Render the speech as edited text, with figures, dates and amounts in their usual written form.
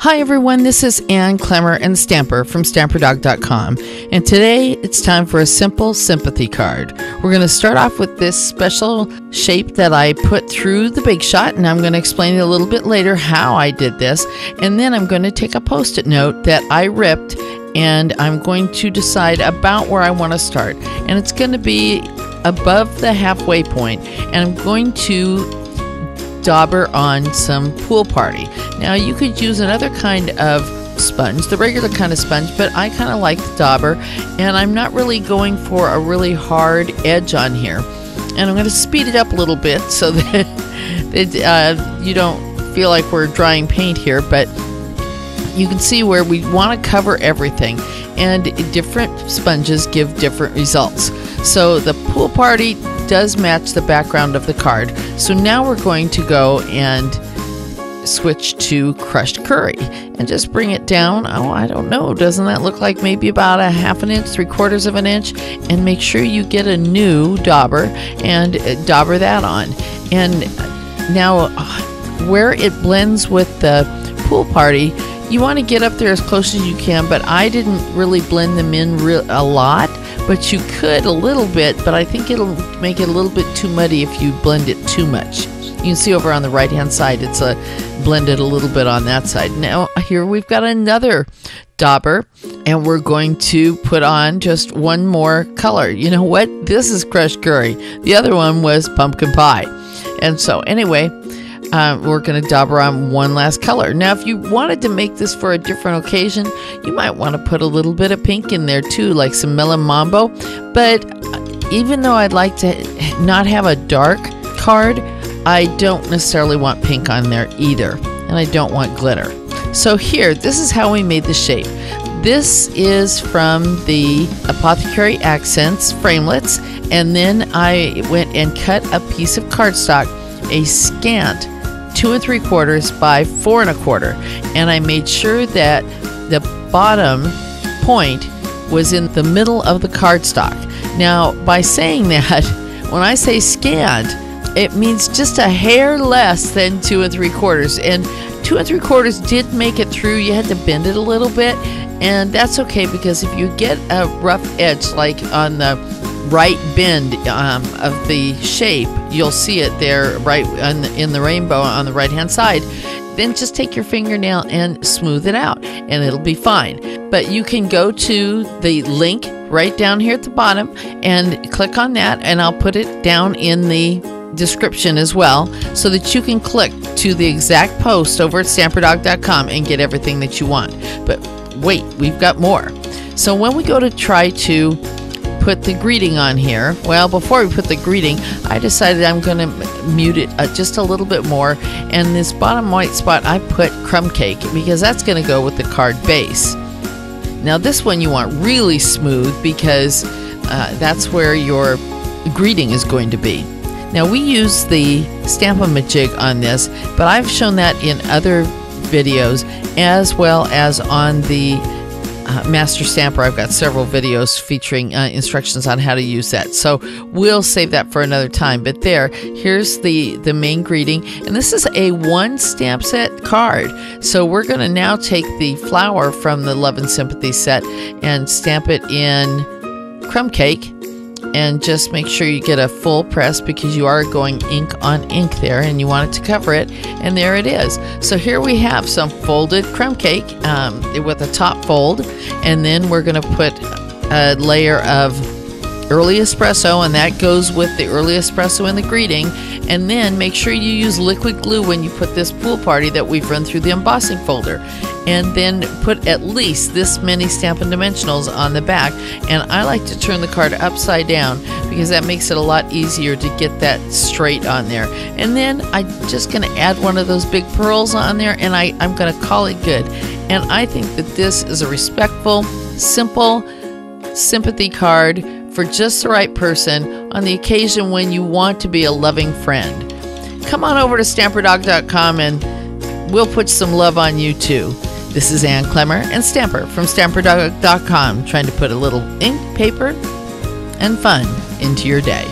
Hi everyone, this is Ann Clemmer and Stamper from StamperDog.com, and today it's time for a simple sympathy card. We're going to start off with this special shape that I put through the Big Shot, and I'm going to explain a little bit later how I did this, and then I'm going to take a Post-it note that I ripped, and I'm going to decide about where I want to start, and it's going to be above the halfway point, and I'm going to dauber on some Pool Party. Now you could use another kind of sponge, the regular kind of sponge, but I kind of like the dauber, and I'm not really going for a really hard edge on here, and I'm going to speed it up a little bit so that you don't feel like we're drying paint here, but you can see where we want to cover everything, and different sponges give different results. So the Pool Party does match the background of the card. So now we're going to go and switch to Crushed Curry and just bring it down. Oh, I don't know. Doesn't that look like maybe about a ½ inch, 3/4 of an inch? And make sure you get a new dauber and dauber that on. And now where it blends with the Pool Party, you want to get up there as close as you can, but I didn't really blend them in a lot, but you could a little bit, but I think it'll make it a little bit too muddy if you blend it too much. You can see over on the right hand side, it's blended a little bit on that side. Now here we've got another dauber, and we're going to put on just one more color. You know what? This is Crushed Curry. The other one was Pumpkin Pie. And so anyway, we're going to dauber on one last color. Now, if you wanted to make this for a different occasion, you might want to put a little bit of pink in there too, like some Melon Mambo. But even though I'd like to not have a dark card, I don't necessarily want pink on there either, and I don't want glitter. So here, this is how we made the shape. This is from the Apothecary Accents framelits, and then I went and cut a piece of cardstock, a scant 2 3/4 by 4 1/4, and I made sure that the bottom point was in the middle of the cardstock. Now, by saying that, when I say scant, it means just a hair less than 2 3/4, and 2 3/4 did make it through. You had to bend it a little bit, and that's okay, because if you get a rough edge like on the right bend of the shape, you'll see it there right in the rainbow on the right hand side. Then just take your fingernail and smooth it out, and it'll be fine. But you can go to the link right down here at the bottom and click on that, and I'll put it down in the description as well, so that you can click to the exact post over at StamperDog.com and get everything that you want. But wait, we've got more. So when we go to try to put the greeting on here, well, before we put the greeting, I decided I'm going to mute it just a little bit more, and this bottom white spot I put Crumb Cake, because that's going to go with the card base. Now this one you want really smooth, because that's where your greeting is going to be. Now we use the Stamp-A-Majig on this, but I've shown that in other videos, as well as on the Master Stamper. I've got several videos featuring instructions on how to use that, so we'll save that for another time. But here's the main greeting, and this is a 1 stamp set card. So we're going to now take the flower from the Love and Sympathy set and stamp it in Crumb Cake, and just make sure you get a full press, because you are going ink on ink there, and you want it to cover it, and there it is. So here we have some folded Crumb Cake with a top fold, and then we're going to put a layer of Early Espresso, and that goes with the Early Espresso in the greeting. And then make sure you use liquid glue when you put this Pool Party that we've run through the embossing folder, and then put at least this many Stampin' Dimensionals on the back. And I like to turn the card upside down, because that makes it a lot easier to get that straight on there. And then I'm just going to add one of those big pearls on there, and I'm going to call it good. And I think that this is a respectful, simple sympathy card for just the right person on the occasion when you want to be a loving friend. Come on over to StamperDog.com, and we'll put some love on you too. This is Ann Clemmer and Stamper from StamperDog.com, trying to put a little ink, paper, and fun into your day.